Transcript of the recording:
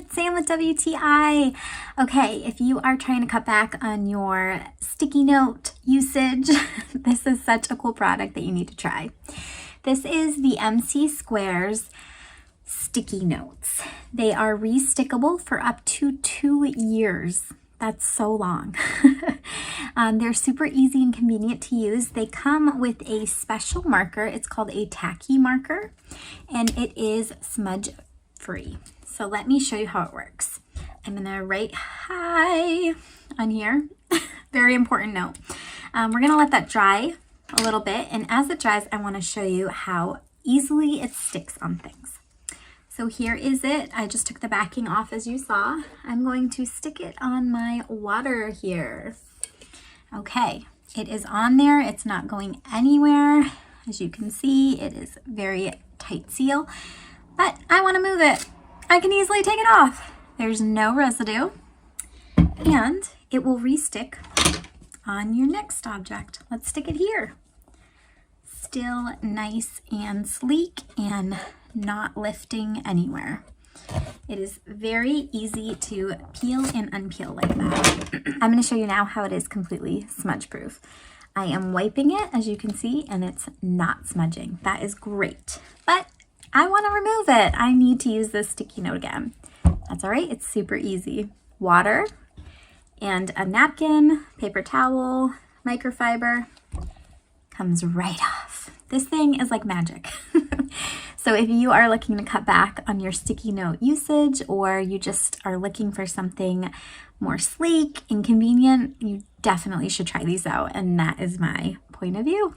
it's Sam with WTI. Okay, if you are trying to cut back on your sticky note usage, this is such a cool product that you need to try. This is the MC Squares Sticky Notes. They are re-stickable for up to 2 years. That's so long. They're super easy and convenient to use. They come with a special marker. It's called a Tackie Marker, and it is smudge free. So let me show you how it works. I'm gonna write hi on here. Very important note. We're gonna let that dry a little bit, and as it dries, I wanna show you how easily it sticks on things. So here is it. I just took the backing off as you saw. I'm going to stick it on my water here. Okay, it is on there. It's not going anywhere. As you can see, it is very tight seal, but I want to move it. I can easily take it off. There's no residue, and it will re-stick on your next object. Let's stick it here. Still nice and sleek and not lifting anywhere. It is very easy to peel and unpeel like that. I'm going to show you now how it is completely smudge proof. I am wiping it, as you can see, and it's not smudging. That is great, but I want to remove it. I need to use this sticky note again. That's all right. It's super easy. Water and a napkin, paper towel, microfiber, comes right off. This thing is like magic. So if you are looking to cut back on your sticky note usage, or you just are looking for something more sleek and convenient, you definitely should try these out. And that is my point of view.